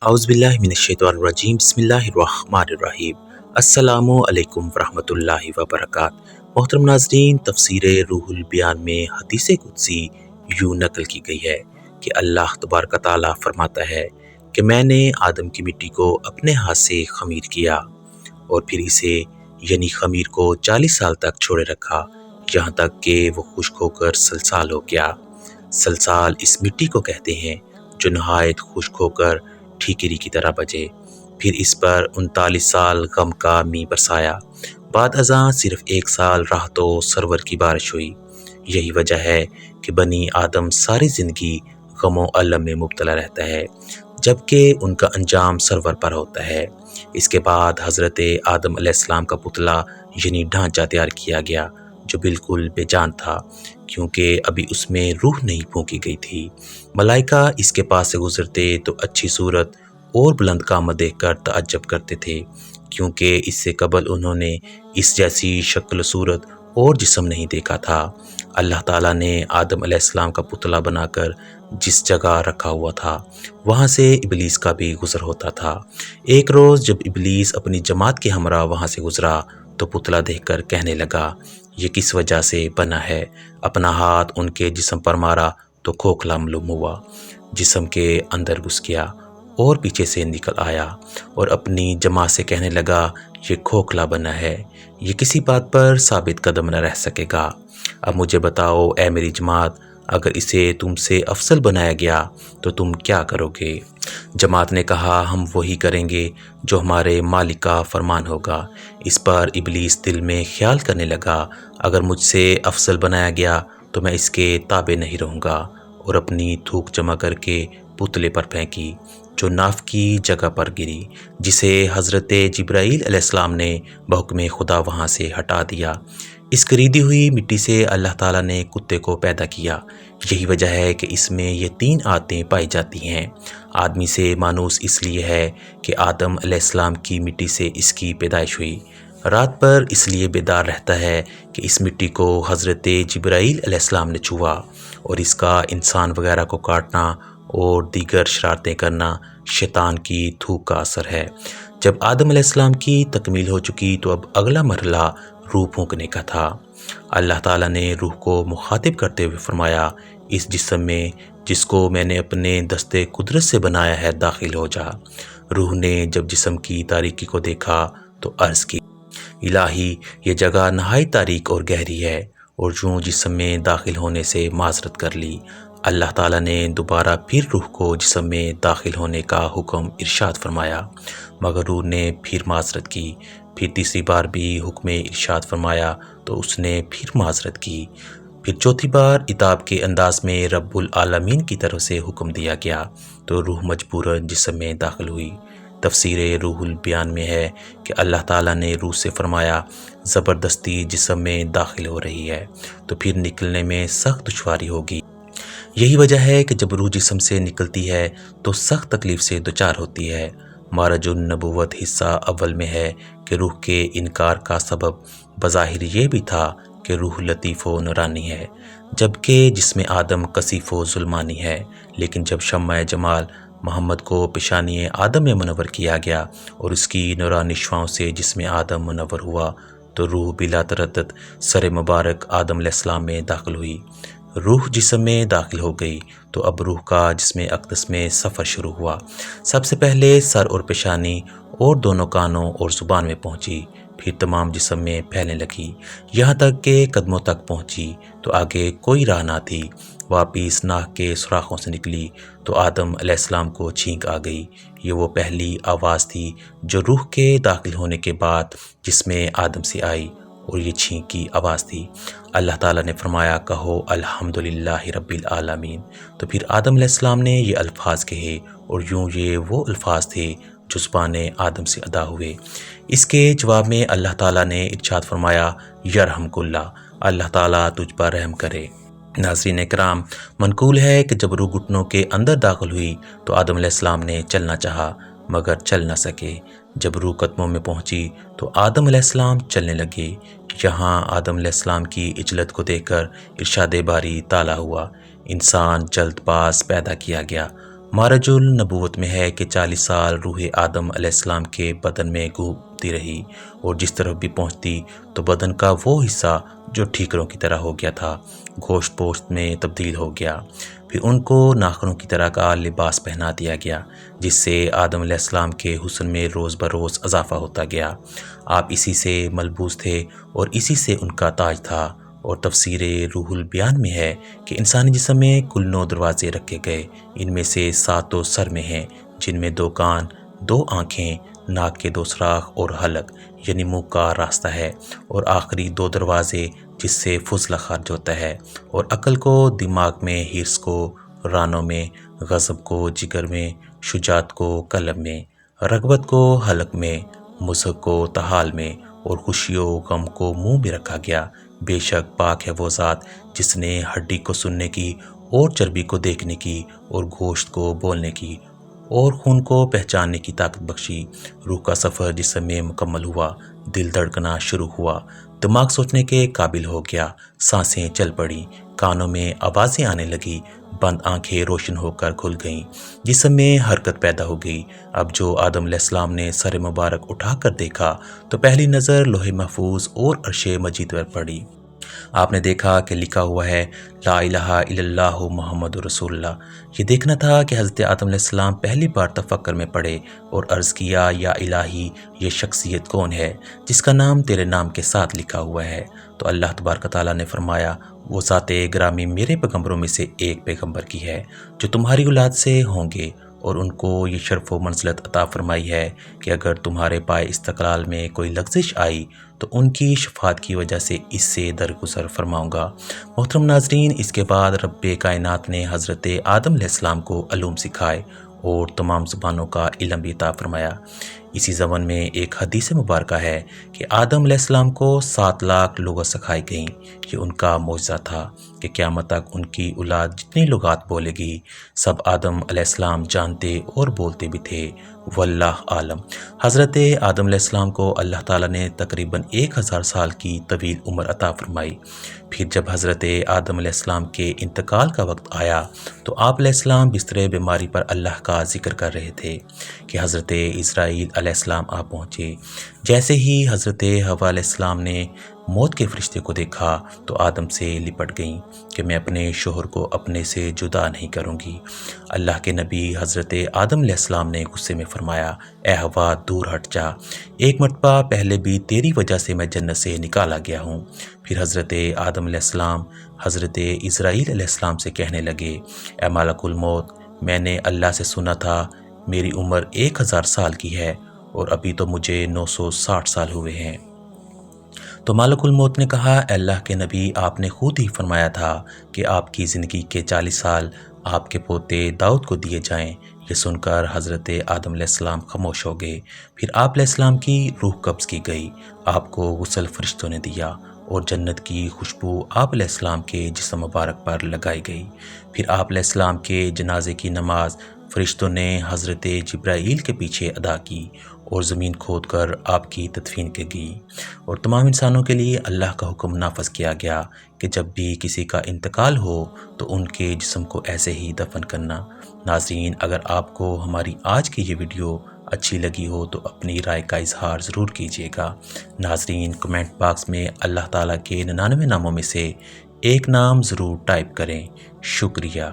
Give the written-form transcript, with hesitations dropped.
औज़ुबिल्लाहिमिनश्शैतानिर्रजीम बिस्मिल्लाहिर्रहमानिर्रहीम। अस्सलामु अलैकुम वरहमतुल्लाहि वबरकात। मोहतरम नाज़रीन, तफ़सीर रूहुल बयान में हदीस कुदसी यूँ नक़ल की गई है कि अल्लाह तबारक तआला फरमाता है कि मैंने आदम की मिट्टी को अपने हाथ से ख़मीर किया और फिर इसे यानी ख़मीर को 40 साल तक छोड़े रखा, यहाँ तक कि वो खुश्क होकर सलसाल हो गया। सलसाल इस मिट्टी को कहते हैं जो नहायत खुश्क होकर ठीकरी की तरह बजे। फिर इस पर 39 साल गम का मी बरसाया। बाद अज़ां सिर्फ 1 साल राहत व सरवर की बारिश हुई। यही वजह है कि बनी आदम सारी ज़िंदगी गम व अलम में मुब्तला रहता है, जबकि उनका अंजाम सरवर पर होता है। इसके बाद हज़रत आदम अलैहिस्सलाम का पुतला यानी ढांचा तैयार किया गया, जो बिल्कुल बेजान था, क्योंकि अभी उसमें रूह नहीं फूंकी गई थी। मलाइका इसके पास से गुजरते तो अच्छी सूरत और बुलंद कामत देखकर तअज्जब करते थे, क्योंकि इससे कबल उन्होंने इस जैसी शक्ल सूरत और जिस्म नहीं देखा था। अल्लाह ताला ने आदम अलैहिस्सलाम का पुतला बनाकर जिस जगह रखा हुआ था, वहाँ से इबलीस का भी गुज़र होता था। एक रोज़ जब इबलीस अपनी जमात के हमरा वहाँ से गुज़रा तो पुतला देखकर कहने लगा, ये किस वजह से बना है। अपना हाथ उनके जिस्म पर मारा तो खोखला मालूम हुआ, जिस्म के अंदर घुस गया और पीछे से निकल आया और अपनी जमात से कहने लगा, ये खोखला बना है, ये किसी बात पर साबित कदम न रह सकेगा। अब मुझे बताओ ए मेरी जमात, अगर इसे तुमसे अफसल बनाया गया तो तुम क्या करोगे? जमात ने कहा, हम वही करेंगे जो हमारे मालिक का फरमान होगा। इस पर इबलीस दिल में ख्याल करने लगा, अगर मुझसे अफसल बनाया गया तो मैं इसके ताबे नहीं रहूँगा, और अपनी थूक जमा करके पुतले पर फेंकी, जो नाफ की जगह पर गिरी, जिसे हज़रत जिब्राईल अलैहिस्सलाम ने बहुक्म खुदा वहाँ से हटा दिया। इस खरीदी हुई मिट्टी से अल्लाह ताला ने कुत्ते को पैदा किया। यही वजह है कि इसमें ये 3 आदतें पाई जाती हैं। आदमी से मानूस इसलिए है कि आदम अलैहिस्सलाम की मिट्टी से इसकी पैदाइश हुई। रात पर इसलिए बेदार रहता है कि इस मिट्टी को हज़रत जिब्राईल अलैहिस्सलाम ने छुआ, और इसका इंसान वगैरह को काटना और दीगर शरारतें करना शैतान की थूक का असर है। जब आदम अलैहिस्सलाम की तकमील हो चुकी तो अब अगला मरहला रूह फूंकने का था। अल्लाह ताला ने रूह को मुखातिब करते हुए फरमाया, इस जिस्म में जिसको मैंने अपने दस्ते कुदरत से बनाया है दाखिल हो जा। रूह ने जब जिस्म की तारीकी को देखा तो अर्ज़ की, इलाही, ये जगह नहाई तारीक और गहरी है, और यूँ जिस्म में दाखिल होने से माज़रत कर ली। अल्लाह ताला ने दोबारा फिर रूह को जिस्म में दाखिल होने का हुक्म इरशाद फरमाया, मगर रूह ने फिर माज़रत की। फिर तीसरी बार भी हुक्म इरशाद फरमाया तो उसने फिर माज़रत की। फिर चौथी बार इताब के अंदाज में रब्बुल आलमीन की तरफ से हुक्म दिया गया तो रूह मजबूरन जिस्म में दाखिल हुई। तफसीर रूहुल बयान में है कि अल्लाह ताला ने रूह से फरमाया, ज़बरदस्ती जिस्म में दाखिल हो रही है तो फिर निकलने में सख्त दुश्वारी होगी। यही वजह है कि जब रूह जिस्म से निकलती है तो सख्त तकलीफ़ से दुचार होती है। मारजुन नबुव्वत हिस्सा अव्वल में है कि रूह के इनकार का सबब बज़ाहिर ये भी था कि रूह लतीफ़ व नूरानी है, जबकि जिस्म आदम कसीफ़ व ज़ुल्मानी है। लेकिन जब शम्मा जमाल मोहम्मद को पेशानी आदम में मुनव्वर किया गया और उसकी नूरानी शुआओं से जिस्म आदम मुनव्वर हुआ तो रूह बिला तरद्दुद सर मुबारक आदम अलैहिस्सलाम में दाखिल हुई। रूह जिस्म में दाखिल हो गई तो अब रूह का जिस्म अक़दस में सफ़र शुरू हुआ। सबसे पहले सर और पेशानी और दोनों कानों और ज़ुबान में पहुंची, फिर तमाम जिस्म में फैलने लगी, यहाँ तक कि कदमों तक पहुंची तो आगे कोई राह ना थी। वापिस नाक के सुराखों से निकली तो आदम अलैहिस्सलाम को छींक आ गई। ये वो पहली आवाज़ थी जो रूह के दाखिल होने के बाद जिस्म आदम से आई, और ये छींक की आवाज़ थी। अल्लाह ताला ने फरमाया, कहो अल्हम्दुलिल्लाहि रब्बिल आलमीन। तो फिर आदम अलैहिस्सलाम ने ये अल्फाज कहे, और यूँ ये वो अल्फाज थे जो ज़ुबान आदम से अदा हुए। इसके जवाब में अल्लाह ताला ने इरशाद फरमाया, यरहमकुल्लाह, अल्लाह ताला तुझ पर रहम करे। नाज़रीन इकराम, मनकूल है कि जब रूह घुटनों के अंदर दाखिल हुई तो आदम अलैहिस्सलाम ने चलना चाहा मगर चल न सके। जब रूह कदमों में पहुंची तो आदम अलैहिस्सलाम चलने लगे। यहाँ आदम अलैहिस्सलाम की इजलत को देखकर इरशाद बारी ताला हुआ, इंसान जल्दबाज पैदा किया गया, مارج النبوت میں ہے کہ 40 سال روح آدم علیہ السلام کے بدن میں گھومتی رہی اور جس طرف بھی پہنچتی تو بدن کا وہ حصہ جو ٹھیکروں کی طرح ہو گیا تھا گوشت پوشت میں تبدیل ہو گیا۔ پھر ان کو ناخنوں کی طرح کا لباس پہنا دیا گیا جس سے آدم علیہ السلام کے حسن میں روز بروز اضافہ ہوتا گیا۔ آپ اسی سے ملبوس تھے اور اسی سے ان کا تاج تھا۔ اور تفسیر روح البیان میں ہے کہ انسانی جسم میں کل 9 دروازے رکھے گئے، ان میں سے 7 تو سر میں ہیں جن میں 2 کان، 2 آنکھیں، ناک کے 2 سوراخ اور حلق یعنی منہ کا راستہ ہے، اور آخری 2 دروازے جس سے فضلہ خارج ہوتا ہے، اور عقل کو دماغ میں، حرص کو رانوں میں، غضب کو جگر میں، شجاعت کو قلب میں، رغبت کو حلق میں، مضحک کو طحال میں، اور خوشی و غم کو منہ میں رکھا گیا۔ بے شک پاک ہے وہ ذات جس نے ہڈی کو سننے کی اور چربی کو دیکھنے کی اور گوشت کو بولنے کی اور خون کو پہچاننے کی طاقت بخشی۔ روح کا سفر جسم میں مکمل ہوا، دل دھڑکنا شروع ہوا، دماغ سوچنے کے قابل ہو گیا، سانسیں چل پڑیں، کانوں میں آوازیں آنے لگی، بند آنکھیں روشن ہو کر کھل گئیں، جسم میں حرکت پیدا ہو گئی۔ اب جو آدم علیہ السلام نے سر مبارک اٹھا کر دیکھا تو پہلی نظر لوح محفوظ اور عرش مجید پر پڑی۔ آپ نے دیکھا کہ لکھا ہوا ہے لا الہ الا اللہ محمد رسول اللہ۔ یہ دیکھنا تھا کہ حضرت آدم علیہ السلام پہلی بار تفکر میں پڑے اور عرض کیا یا الہی، یہ شخصیت کون ہے جس کا نام تیرے نام کے ساتھ لکھا ہوا ہے؟ تو اللہ تبارک تعالیٰ نے فرمایا وہ ذات گرامی میرے پیغمبروں میں سے ایک پیغمبر کی ہے جو تمہاری اولاد سے ہوں گے، اور ان کو یہ شرف و منزلت عطا فرمائی ہے کہ اگر تمہارے پائے استقلال میں کوئی لغزش آئی تو ان کی شفاعت کی وجہ سے اس سے درگزر فرماؤں گا۔ محترم ناظرین، اس کے بعد رب کائنات نے حضرت آدم علیہ السلام کو علوم سکھائے اور تمام زبانوں کا علم بھی عطا فرمایا۔ اسی زمن میں ایک حدیث مبارکہ ہے کہ آدم علیہ السلام کو 7 لاکھ لغت سکھائی گئیں۔ یہ ان کا معجزہ تھا کہ قیامت تک ان کی اولاد جتنی لغات بولے گی سب آدم علیہ السلام جانتے اور بولتے بھی تھے، واللہ عالم۔ حضرت آدم علیہ السلام کو اللہ تعالیٰ نے تقریباً 1000 سال کی طویل عمر عطا فرمائی۔ پھر جب حضرت آدم علیہ السلام کے انتقال کا وقت آیا تو آپ علیہ السلام بستر بیماری پر اللہ کا ذکر کر رہے تھے کہ حضرت اسرائیل علیہ السلام آ پہنچے۔ جیسے ہی حضرت حوا علیہ السلام نے موت کے فرشتے کو دیکھا تو آدم سے لپٹ گئیں کہ میں اپنے شوہر کو اپنے سے جدا نہیں کروں گی۔ اللہ کے نبی حضرت آدم علیہ السلام نے غصے میں فرمایا اے حوا دور ہٹ جا، ایک مرتبہ پہلے بھی تیری وجہ سے میں جنت سے نکالا گیا ہوں۔ پھر حضرت آدم علیہ السلام حضرت اسرائیل علیہ السلام سے کہنے لگے اے ملک الموت، میں نے اللہ سے سنا تھا میری عمر 1000 سال کی ہے اور ابھی تو مجھے 960 سال ہوئے ہیں۔ تو ملک الموت نے کہا اے اللہ کے نبی، آپ نے خود ہی فرمایا تھا کہ آپ کی زندگی کے 40 سال آپ کے پوتے داؤد کو دیے جائیں۔ یہ سن کر حضرت آدم علیہ السلام خاموش ہو گئے۔ پھر آپ علیہ السلام کی روح قبض کی گئی، آپ کو غسل فرشتوں نے دیا اور جنت کی خوشبو آپ علیہ السلام کے جسم مبارک پر لگائی گئی۔ پھر آپ علیہ السلام کے جنازے کی نماز فرشتوں نے حضرت جبرائیل کے پیچھے ادا کی اور زمین کھود کر آپ کی تدفین کی گئی، اور تمام انسانوں کے لیے اللہ کا حکم نافذ کیا گیا کہ جب بھی کسی کا انتقال ہو تو ان کے جسم کو ایسے ہی دفن کرنا۔ ناظرین، اگر آپ کو ہماری آج کی یہ ویڈیو اچھی لگی ہو تو اپنی رائے کا اظہار ضرور کیجیے گا۔ ناظرین، کمنٹ باکس میں اللہ تعالیٰ کے 99 ناموں میں سے ایک نام ضرور ٹائپ کریں۔ شکریہ۔